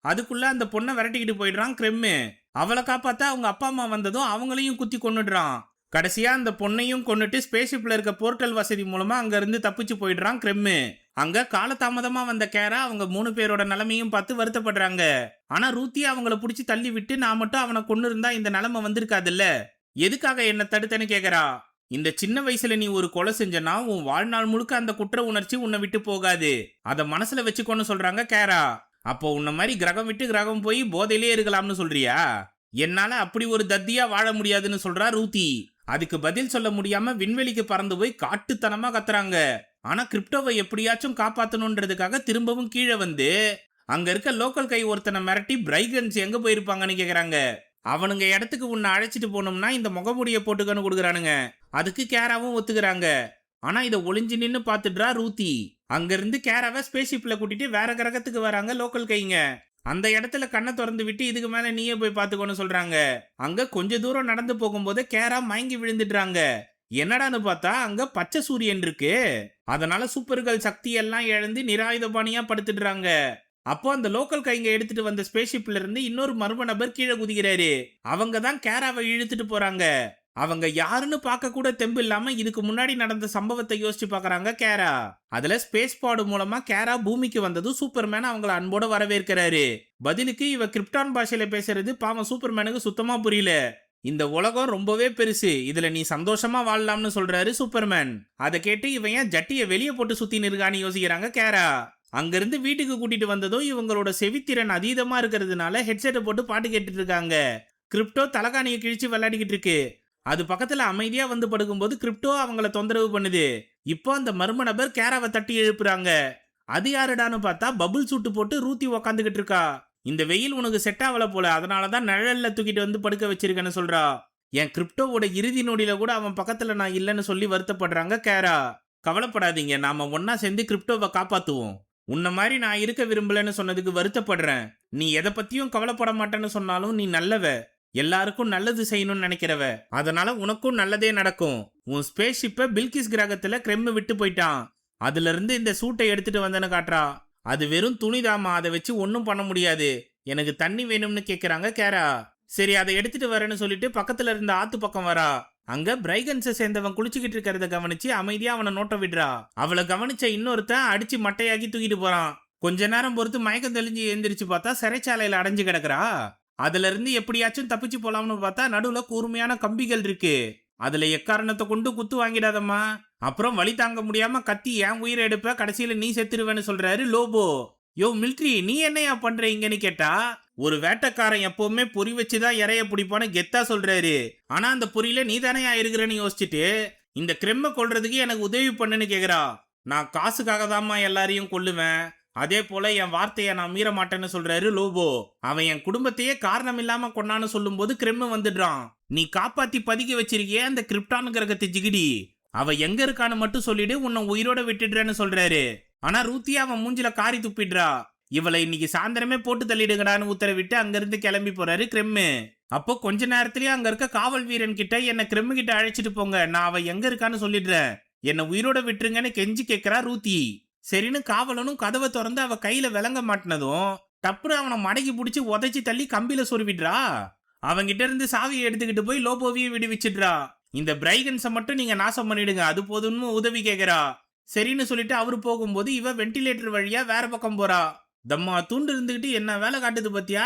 அதுக்குள்ள அந்த பொண்ணை விரட்டிக்கிட்டு போயிடுறான் கிரெம்மு. அவளை காப்பாத்த அவங்க அப்பா அம்மா வந்ததும் அவங்களையும் குத்தி கொன்னுடுறான். கடைசியா அந்த பொண்ணையும் கொன்னுட்டு ஸ்பேஸ் ஷிப்ல இருக்க போர்ட்டல் வசதி மூலமா அங்க இருந்து தப்பிச்சு போயிடுறான் கிரெம்மு. அங்க காலதாமதமா வந்த கேரா அவங்க 3 பேரோட நிலைமையும் பார்த்து வருத்தப்படுறாங்க. ஆனா ரூத்தி அவங்கள புடிச்சு தள்ளி விட்டு நான் மட்டும் அவனை கொன்னு இருந்தா இந்த நிலைமை வந்திருக்காதுல்ல, எதுக்காக என்ன தடுத்தன்னு கேக்குறா. இந்த சின்ன வயசுல நீ ஒரு கொலை செஞ்சனா உன் வாழ்நாள் முழுக்க அந்த குற்ற உணர்ச்சி உன்னை விட்டு போகாது, அத மனசுல வச்சுக்கோன்னு சொல்றாங்க கேரா. அப்போ உன்ன மாதிரி கிரகம் விட்டு கிரகம் போய் போதையிலே இருக்கலாம்னு சொல்றியா? என்னால அப்படி ஒரு தத்தியா வாழ முடியாதுன்னு சொல்றா ரூத்தி. அதுக்கு பதில் சொல்ல முடியாம விண்வெளிக்கு பறந்து போய் காட்டுத்தனமா கத்துறாங்க. ஆனா கிரிப்டோவை எப்படியாச்சும் காப்பாத்தணும்ன்றதுக்காக திரும்பவும் கீழே வந்து அங்க இருக்க லோக்கல் கை ஒருத்தனை மிரட்டி பிரைகன்ஸ் எங்க போயிருப்பாங்கன்னு கேக்குறாங்க. அவனுங்க இடத்துக்கு உன்னை அழைச்சிட்டு போனோம்னா இந்த முகமுடிய போட்டுக்கன்னு கொடுக்குறானுங்க. அதுக்கு கேராவும் ஒத்துக்கிறாங்க. ஆனா இதை ஒளிஞ்சு நின்னு பாத்துடுறா ரூத்தி. அங்க இருந்து கேராவை ஸ்பேஸ் ஷிப்ல கூட்டிட்டு வேற கிரகத்துக்கு வராங்க லோக்கல் கைங்க. அந்த இடத்துல கண்ணை திறந்து விட்டு இதுக்கு மேல நீயே போய் பாத்துக்கோன்னு சொல்றாங்க. அங்க கொஞ்ச தூரம் நடந்து போகும்போது கேரா மயங்கி விழுந்துடுறாங்க. என்னடான்னு பார்த்தா அங்க பச்சை சூரியன் இருக்கு. அதனால சூப்பர்கள் சக்தி எல்லாம் இழந்து நிராயுதபாணியா படுத்துடுறாங்க. அப்போ அந்த லோக்கல் கைங்க எடுத்துட்டு வந்த ஸ்பேஸ் ஷிப்ல இருந்து இன்னொரு மர்ம நபர் கீழே குதிக்கிறாரு. அவங்க தான் கேராவை இழுத்துட்டு போறாங்க. அவங்க யாருன்னு பார்க்க கூட தெம்பு இல்லாம இதுக்கு முன்னாடி நடந்த சம்பவத்தை யோசிச்சு பாக்குறாங்க கேரா. அதுல ஸ்பேஸ் பாடு மூலமா கேரா பூமிக்கு வந்ததும் சூப்பர்மேன் அவங்கள அன்போட வரவேற்கிறாரு. பதிலுக்கு இவ கிரிப்டான் பாஷையில பேசுறது பாவம் சூப்பர்மேனுக்கு சுத்தமா புரியல. இந்த உலகம் ரொம்பவே பெருசு, இதுல நீ சந்தோஷமா வாழலாம்னு சொல்றாரு சூப்பர்மேன். அதை கேட்டு இவன் ஏன் ஜட்டியை வெளியே போட்டு சுத்தி நிற்கான்னு யோசிக்கிறாங்க கேரா. அங்கிருந்து வீட்டுக்கு கூட்டிட்டு வந்ததும் இவங்களோட செவித்திறன் அதீதமா இருக்கிறதுனால ஹெட்செட்டை போட்டு பாட்டு கேட்டுட்டு இருக்காங்க. கிரிப்டோ தலகாணியை கிழிச்சு விளையாடிக்கிட்டு இருக்கு. அது பக்கத்துல அமைதியா வந்து படுக்கும்போது கிரிப்டோ அவங்கள தொந்தரவு பண்ணுது. இப்போ அந்த மர்ம நபர் கேராவை தட்டி எழுப்புறாங்க. அது யாருடான்னு பார்த்தா பபுள் சூட்டு போட்டு ரூத்தி உக்காந்துக்கிட்டு இருக்கா. இந்த வெயில் உனக்கு செட் ஆகல போல, அதனாலதான் நிழல்ல தூக்கிட்டு வந்து படுக்க வச்சிருக்கேன்னு சொல்றா. என் கிரிப்டோவோட இறுதி நொடியில கூட அவன் பக்கத்துல நான் இல்லைன்னு சொல்லி வருத்தப்படுறாங்க கேரா. கவலைப்படாதீங்க, நாம ஒன்னா சேர்ந்து கிரிப்டோவை காப்பாத்துவோம். உன்ன மாதிரி நான் இருக்க விரும்பலன்னு சொன்னதுக்கு வருத்தப்படுறேன். நீ எதை பத்தியும் கவலைப்பட மாட்டேன்னு சொன்னாலும் நீ நல்லவ, எல்லாருக்கும் நல்லது செய்யணும்னு நினைக்கிறவ, அதனால உனக்கும் நல்லதே நடக்கும். உன் ஸ்பேஸ் ஷிப்பை பில்கிஸ் கிரகத்துல கிரெம்மு விட்டு போயிட்டான். அதுல இருந்து இந்த சூட்டை எடுத்துட்டு வந்தேன்னு காட்டுறா. அது வெறும் துணிதாமா, அதை வச்சு ஒன்னும் பண்ண முடியாது. எனக்கு தண்ணி வேணும்னு கேக்குறாங்க கேரா. சரி அதை எடுத்துட்டு வரேன்னு சொல்லிட்டு பக்கத்துல இருந்த ஆத்து பக்கம் வரா. அங்க பிரைகன்ஸை சேர்ந்தவன் குளிச்சுக்கிட்டு இருக்கிறத கவனிச்சு அமைதியா அவனை நோட்ட விடுறா. அவளை கவனிச்ச இன்னொருத்தன் அடிச்சு மட்டையாக்கி தூக்கிட்டு போறான். கொஞ்ச நேரம் பொறுத்து மயக்கம் தெளிஞ்சு எந்திரிச்சு பார்த்தா சிறைச்சாலையில அடைஞ்சு கிடக்குறா. அதுல இருந்து எப்படியாச்சும் தப்பிச்சு போலாம்னு பார்த்தா நடுவுல கூர்மையான கம்பிகள் இருக்கு. அதுல எக்காரணத்தை கொண்டு குத்து வாங்கிடாதம்மா, அப்புறம் வழி தாங்க முடியாம கத்தி என் உயிரை எடுப்ப, கடைசியில நீ செத்துருவேன்னு சொல்றாரு லோபோ. யோ மிலிட்ரி, நீ என்னையா பண்ற இங்கன்னு கேட்டா, ஒரு வேட்டைக்காரன் எப்பவுமே பொறி வச்சுதான் இறைய பிடிப்பான்னு கெத்தா சொல்றாரு. ஆனா அந்த பொறியில நீ தானேயா இருக்கிறன்னு யோசிச்சுட்டு இந்த கிரெம்ம கொல்றதுக்கு எனக்கு உதவி பண்ணுன்னு கேக்குறா. நான் காசுக்காக தான்மா எல்லாரையும் கொல்லுவேன், அதே போல என் வார்த்தையை நான் மீற மாட்டேன்னு சொல்றாரு லோபோ. அவன் என் குடும்பத்தையே காரணம் இல்லாம கொன்னான்னு சொல்லும் போது கிரெம்ம வந்துடுறான். நீ காப்பாத்தி பதுக்கி வச்சிருக்கிய அந்த கிரிப்டான் கிரகத்தை ஜிகிடி, அவ எங்க இருக்கான்னு மட்டும் சொல்லிடு, உன்னை உயிரோட விட்டுடுறேன்னு சொல்றாரு. ஆனா ரூத்தியா அவன் மூஞ்சில காரி துப்பிடுறா. இவளை இன்னைக்கு சாயந்தரமே போட்டு தள்ளிடுங்கடான்னு உத்தரவிட்டு அங்கிருந்து கிளம்பி போறாரு கிரெம்மு. அப்போ கொஞ்ச நேரத்திலேயே அங்க இருக்க காவல் வீரன் கிட்ட என்ன கிரெம்மு கிட்ட அழைச்சிட்டு போங்க, நான் அவ எங்க இருக்கான்னு சொல்லிடுறேன், என்ன உயிரோட விட்டுருங்கன்னு கெஞ்சி கேட்கிறா ரூத்தி. சரின்னு காவலனும் கதவை திறந்து அவ கையில விளங்க மாட்டினதும் டப்புனு அவனை மடக்கி பிடிச்சி உதைச்சி தள்ளி கம்பியில சொருவிடுறா. அவங்கிட்ட இருந்து சாவியை எடுத்துக்கிட்டு போய் லோபோவையும் விடுவிச்சிடுறா. இந்த பிரைகன்ஸை மட்டும் நீங்க நாசம் பண்ணிடுங்க, அது போதும்னு உதவி கேட்கிறா. சரின்னு சொல்லிட்டு அவரு போகும்போது இவ வென்டிலேட்டர் வழியா வேற பக்கம் போறா. தம்மா தூண்டு இருந்துகிட்டு என்ன வேலை காட்டுது பத்தியா.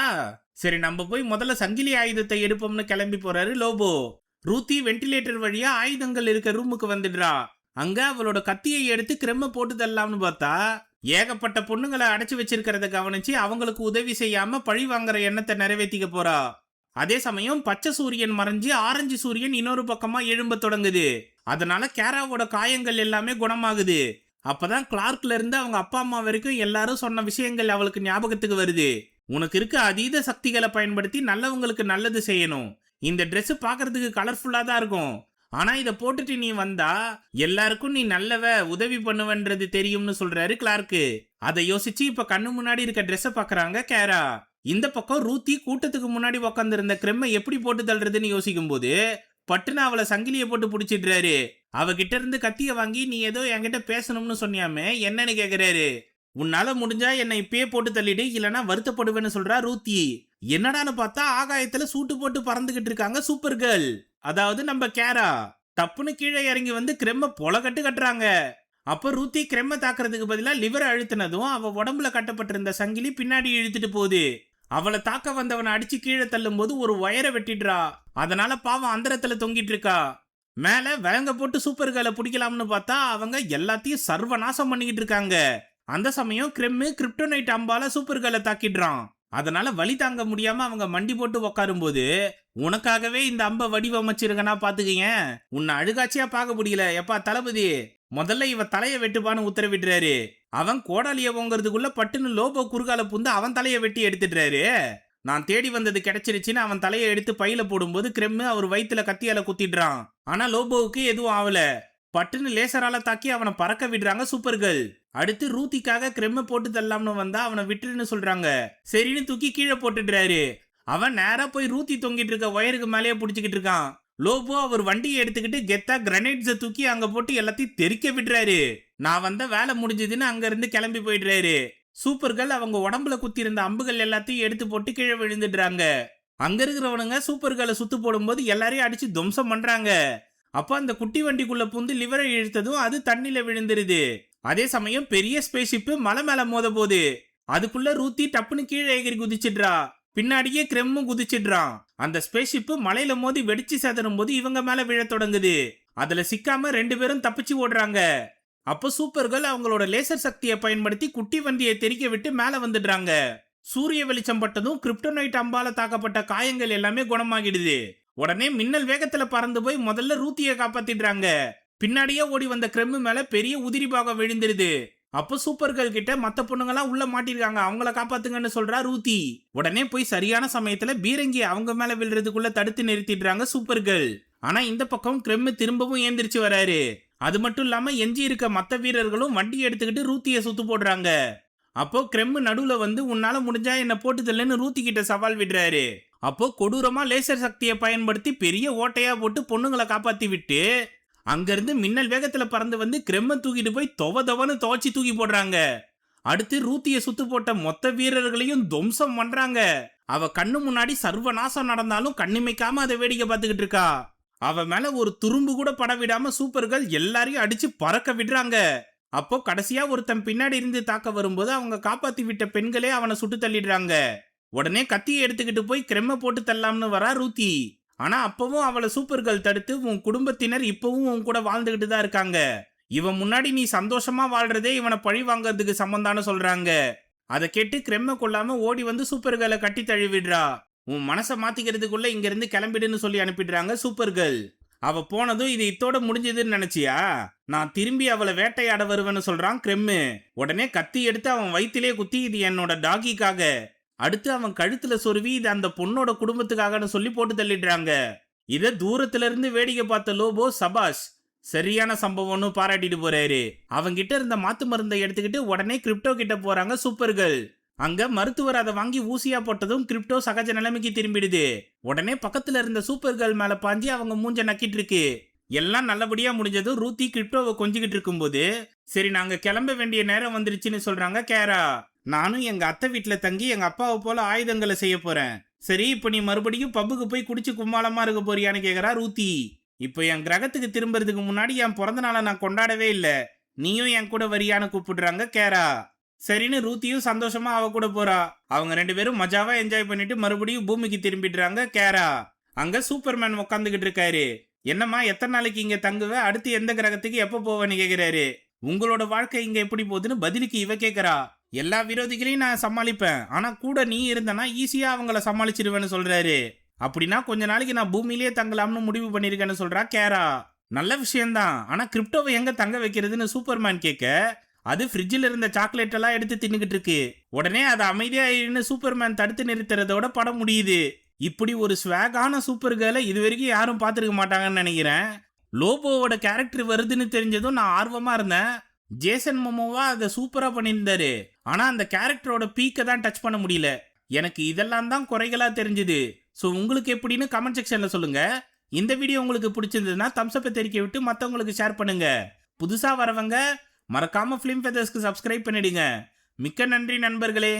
சரி நம்ம போய் முதல்ல சங்கிலி ஆயுதத்தை எடுப்போம்னு கிளம்பி போறாரு லோபோ. ரூத்தி வென்டிலேட்டர் வழியா ஆயுதங்கள் இருக்க ரூமுக்கு வந்துடுறா. அங்க அவளோட கத்தியை எடுத்து கிரெம்ம போட்டு தரலாம்னு பார்த்தா ஏகப்பட்ட பொண்ணுங்களை அடைச்சு வச்சிருக்கிறத கவனிச்சு அவங்களுக்கு உதவி செய்யாம பழி வாங்குற எண்ணத்தை நிறைவேற்றிக்க போறா. அதே சமயம் பச்சை சூரியன் மறைஞ்சு ஆரஞ்சு சூரியன் இன்னொரு பக்கமா எழும்ப தொடங்குது. அதனால கேராவோட காயங்கள் எல்லாமே குணமாகுது. அப்பதான் கிளார்க்ல இருந்து அவங்க அப்பா அம்மா வரைக்கும் எல்லாரும் சொன்ன விஷயங்கள் அவளுக்கு ஞாபகத்துக்கு வருது. உனக்கு இருக்க அதீத சக்திகளை பயன்படுத்தி நல்லவங்களுக்கு நல்லது செய்யணும். இந்த ட்ரெஸ் பாக்குறதுக்கு கலர்ஃபுல்லா தான் இருக்கும். ஆனா இத போட்டுட்டு நீ வந்தா எல்லாருக்கும் நீ நல்லவ உதவி பண்ணுவன்றது தெரியும்னு சொல்றாரு கிளார்க்கு. அதை யோசிச்சு இப்ப கண்ணு முன்னாடி இருக்க ட்ரெஸ்ஸ பாக்குறாங்க கேரா. இந்த பக்கம் ரூத்தி கூட்டத்துக்கு முன்னாடி உக்காந்து இருந்த கிரெம்மை எப்படி போட்டு தள்ளுறதுன்னு யோசிக்கும் போது பட்டுன்னு அவளை சங்கிலியை போட்டு பிடிச்சிடுறாரு. அவகிட்ட இருந்து கத்திய வாங்கி நீ ஏதோ என்கிட்ட பேசணும்னு சொன்னியாமே என்னன்னு கேக்குறாரு. உன்னால முடிஞ்சா என்னை இப்பயே போட்டு தள்ளிடு, இல்லனா வருத்தப்படுவேன்னு சொல்றா ரூத்தி. என்னடான்னு பார்த்தா ஆகாயத்துல சூட்டு போட்டு பறந்துகிட்டு இருக்காங்க சூப்பர் கேர்ள், அதாவது நம்ம கேரா. டப்புன்னு கீழே இறங்கி வந்து கிரெம்ம பொல கட்டுறாங்க. அப்ப ரூத்தி கிரெம்ம தாக்குறதுக்கு பதிலா லிவரை அழுத்தினதும் அவ உடம்புல கட்டப்பட்டிருந்த சங்கிலி பின்னாடி இழுத்துட்டு போகுது. அவளை தாக்க வந்தவனை அடிச்சு கீழே தள்ளும் போது ஒரு வயரை வெட்டிடுறா. அதனால பாவம் அந்தரத்துல தொங்கிட்டு இருக்கா. மேல வேங்க போட்டு சூப்பர் கேர்ளை பிடிக்கலாம்னு பார்த்தா அவங்க எல்லாத்தையும் சர்வநாசம் பண்ணிக்கிட்டு இருக்காங்க. அந்த சமயம் கிரெம்மு கிரிப்டோனைட் அம்பால சூப்பர் கேர்ளை தாக்கிடுறான். அதனால வலி தாங்க முடியாம அவங்க மண்டி போட்டு உக்காரும் போது உனக்காகவே இந்த அம்ப வடிவமைச்சிருக்கனா பாத்துக்கீங்க, உன்னை அழுகாட்சியா பார்க்க முடியல எப்பா தளபதி, முதல்ல இவ தலைய வெட்டுப்பான்னு உத்தரவிடுறாரு. அவன் கோடாலிய போங்கிறதுக்குள்ள பட்டுன்னு லோபோ குறுகால புந்து அவன் தலைய வெட்டி எடுத்துடுறாரு. நான் தேடி வந்தது கிடைச்சிருச்சுன்னு அவன் தலையை எடுத்து பையில போடும்போது கிரெம்மு அவர் வயிற்றுல கத்தியால குத்திடுறான். ஆனா லோபோவுக்கு எதுவும் ஆகல. பட்டுன்னு லேசரால தாக்கி அவனை பறக்க விடுறாங்க சூப்பர் கேர்ள். அடுத்து ரூத்திக்காக கிரெம்ம போட்டு தரலாம்னு வந்தா அவனை விட்டுருன்னு சொல்றாங்க. சரின்னு தூக்கி கீழே போட்டுடுறாரு. அவன் நேரா போய் ரூத்தி தொங்கிட்டு இருக்க ஒயருக்கு மேலேயே பிடிச்சிக்கிட்டு இருக்கான். லோபோ அவர் வண்டியை எடுத்துக்கிட்டு கெத்தா கிரனைட்ஸை தூக்கி அங்க போட்டு எல்லாத்தையும் தெறிக்க விடுறாரு. நான் வந்த வேலை முடிஞ்சதுன்னு அங்க இருந்து கிளம்பி போயிடுறாரு. சூப்பர் கேர்ள் அவங்க உடம்புல குத்தி இருந்த அம்புகள் எல்லாத்தையும் எடுத்து போட்டு கீழே விழுந்துடுறாங்க. அங்க இருக்கிறவனுங்க சூப்பர் கேர்ளை சுத்து போடும்போது எல்லாரையும் அடிச்சு துவம்சம் பண்றாங்க. அப்ப அந்த குட்டி வண்டிக்குள்ள புந்து லிவரை இழுத்ததும் அது தண்ணில விழுந்துருது. அதே சமயம் பெரிய ஸ்பேஸ்ஷிப் மலை மேல மோத போது அதுக்குள்ள ரூத்தி டப்புன்னு கீழே எகிரி குதிச்சிடுறா. பின்னாடியே கிரெம்மும் குதிச்சிடுறான். அந்த ஸ்பேஸ்ஷிப் மலையில மோதி வெடிச்சு சேதரும் போது இவங்க மேல விழ தொடங்குது. அதுல சிக்காம ரெண்டு பேரும் தப்பிச்சு ஓடுறாங்க. அப்போ சூப்பர் கேர்ள் அவங்களோட லேசர் சக்தியை பயன்படுத்தி குட்டி வண்டியை தெறிக்க விட்டு மேல வந்துடுறாங்க. சூரிய வெளிச்சம் பட்டதும் கிரிப்டோனைட் அம்பால தாக்கப்பட்ட காயங்கள் எல்லாமே குணமாகிடுது. உடனே மின்னல் வேகத்துல பறந்து போய் முதல்ல ரூத்தியை காப்பாத்திடுறாங்க. பின்னாடியே ஓடி வந்த கிரெம்மு மேல பெரிய உதிரி பாகம் விழுந்துருது. அப்போ சூப்பர் கேர்ள் கிட்ட மத்த பொண்ணுங்கெல்லாம் உள்ள மாட்டிருக்காங்க, அவங்கள காப்பாத்துங்கன்னு சொல்றா ரூத்தி. உடனே போய் சரியான சமயத்துல பீரங்கி அவங்க மேல விழுறதுக்குள்ள தடுத்து நிறுத்திடுறாங்க சூப்பர் கேர்ள். ஆனா இந்த பக்கம் கிரெம்மு திரும்பவும் ஏந்திரிச்சு வராரு. அது மட்டும் இல்லாம எஞ்சி இருக்க மத்த வீரர்களும் வண்டி எடுத்துக்கிட்டு ரூத்திய சுத்து போடுறாங்க. அப்போ கிரெம்மு நடுவுல வந்து உன்னால முடிஞ்சா என்ன போட்டுதல்லன்னு ரூத்தி கிட்ட சவால் விடுறாரு. அப்போ கொடூரமா லேசர் சக்தியை பயன்படுத்தி பெரிய ஓட்டையா போட்டு பொண்ணுங்களை காப்பாத்தி விட்டு அங்கிருந்து மின்னல் வேகத்துல பறந்து வந்து கிரெம்ம தூக்கிட்டு போய் தொவன்னு துவச்சி தூக்கி போடுறாங்க. அடுத்து ரூத்திய சுத்து போட்ட மொத்த வீரர்களையும் துவம்சம் பண்றாங்க. அவ கண்ணு முன்னாடி சர்வநாசம் நடந்தாலும் கண்ணிமைக்காம அதை வேடிக்கை பார்த்துக்கிட்டு இருக்கா. அவ மேல ஒரு துரும்பு கூட பட விடாம சூப்பர் கேர்ள் எல்லாரையும் அடிச்சு பறக்க விடுறாங்க. அப்போ கடைசியா ஒருத்தன் பின்னாடி இருந்து தாக்க வரும்போது அவங்க காப்பாத்தி விட்ட பெண்களே அவனை சுட்டு தள்ளிடுறாங்க. உடனே கத்தியை எடுத்துக்கிட்டு போய் கிரெம்ம போட்டு தள்ளலாம்னு வரா ரூத்தி. ஆனா அப்பவும் அவளை சூப்பர் கேர்ள் தடுத்து உன் குடும்பத்தினர் இப்பவும் உன் கூட வாழ்ந்துகிட்டு தான் இருக்காங்க, இவன் முன்னாடி நீ சந்தோஷமா வாழ்றதே இவனை பழி வாங்கறதுக்கு சம்பந்தான்னு சொல்றாங்க. அதை கேட்டு கிரெம்ம கொள்ளாம ஓடி வந்து சூப்பர் கேர்ளை கட்டி தழுவிடுறா. உன் மனசை மாத்திக்கிறதுக்குள்ள இங்க இருந்து கிளம்பிடுன்னு சொல்லி அனுப்பிடுறாங்க சூப்பர் கேர்ள். அவ போனதும் இது இத்தோட முடிஞ்சதுன்னு நினைச்சியா, நான் திரும்பி அவளை வேட்டையாட வருவேன்னு சொல்றான் கிரெம்மு. உடனே கத்தி எடுத்து அவன் வயிற்றிலே குத்தி இது என்னோட டாகிக்காக, அடுத்து அவன் கழுத்துல சொருவி இது அந்த பொண்ணோட குடும்பத்துக்காகன்னு சொல்லி போட்டு தள்ளிடுறாங்க. இதை தூரத்துல இருந்து வேடிக்கை பார்த்த லோபோ சபாஷ் சரியான சம்பவம்னு பாராட்டிட்டு போறாரு. அவங்கிட்ட இருந்த மாத்து மருந்தை எடுத்துக்கிட்டு உடனே கிரிப்டோ கிட்ட போறாங்க சூப்பர் கேர்ள். அங்க மருத்துவர் அதை வாங்கி ஊசியா போட்டதும் கிரிப்டோ சகஜ நிலைமைக்கு திரும்பிடுது. உடனே பக்கத்துல இருந்த சூப்பர் கேர்ள் மேல பாஞ்சி அவங்க மூஞ்ச நக்கிட்டு இருக்கு. எல்லாம் நல்லபடியா முடிஞ்சதும் ரூத்தி கிரிப்டோவை கொஞ்சிக்கிட்டு இருக்கும்போது சரி நாங்க கிளம்ப வேண்டிய நேரம் வந்துருச்சுன்னு சொல்றாங்க கேரா. நானும் எங்க அத்தை வீட்டுல தங்கி எங்க அப்பாவை போல ஆயுதங்களை செய்ய போறேன், சரி, இப்போ நீ மறுபடியும் பப்புக்கு போய் குடிச்சு கும்மாளமா இருக்க போறியான்னு கேக்குறா ரூத்தி. இப்போ என் கிரகத்துக்கு திரும்புறதுக்கு முன்னாடி என் பிறந்த நாளை நான் கொண்டாடவே இல்ல. நீயும் என் கூட வரியான்னு கூப்பிடுறாங்க கேரா. சரின்னு ரூத்தியும் சந்தோஷமா அவ கூட போறா. அவங்க 2 பேரும் மஜாவா என்ஜாய் பண்ணிட்டு மறுபடியும் பூமிக்கு திரும்பிடுறாங்க கேரா. அங்க சூப்பர்மேன் உட்காந்துக்கிட்டு இருக்காரு. என்னம்மா எத்தனை நாளைக்கு இங்க தங்குவ, அடுத்து எந்த கிரகத்துக்கு எப்ப போவேன்னு கேக்குறாரு. உங்களோட வாழ்க்கை இங்க எப்படி போகுதுன்னு பதிலுக்கு இவ கேக்குறா. எல்லா விரோதிகளையும் நான் சமாளிப்பேன், ஆனா கூட நீ இருந்தனா ஈஸியா அவங்கள சமாளிச்சிடுவேன்னு சொல்றாரு. அப்படின்னா கொஞ்ச நாளைக்கு நான் பூமியிலேயே தங்கலாம்னு முடிவு பண்ணிருக்கேன்னு சொல்றா கேரா. நல்ல விஷயம்தான், ஆனா கிரிப்டோவை எங்க தங்க வைக்கிறதுன்னு சூப்பர்மேன் கேட்க, அது ஃப்ரிட்ஜில் இருந்த சாக்லேட் எல்லாம் எடுத்து தின்னுகிட்டு இருக்கு. உடனே அதை அமைதியாயின்னு சூப்பர்மேன் தடுத்து நிறுத்துறதோட படம் முடியுது. இப்படி ஒரு ஸ்வாகான சூப்பர் கேர்ளை இது வரைக்கும் யாரும் பார்த்துருக்க மாட்டாங்கன்னு நினைக்கிறேன். லோபோவோட கேரக்டர் வருதுன்னு தெரிஞ்சதும் நான் ஆர்வமா இருந்தேன். ஜேசன் மோமோவா அதை சூப்பரா பண்ணியிருந்தாரு. ஆனா அந்த கேரக்டரோட பீக்கை தான் டச் பண்ண முடியல. எனக்கு இதெல்லாம் தான் குறைகளா தெரிஞ்சுது. ஸோ உங்களுக்கு எப்படின்னு கமெண்ட் செக்ஷன்ல சொல்லுங்க. இந்த வீடியோ உங்களுக்கு பிடிச்சிருந்ததுன்னா தம்ஸ் அப்பை தெரிக்க விட்டு மற்றவங்களுக்கு ஷேர் பண்ணுங்க. புதுசா வரவங்க மறக்காம ஃபிலிம் ஃபெதர்ஸ்க்கு சப்ஸ்கிரைப் பண்ணிடுங்க. மிக்க நன்றி நண்பர்களே.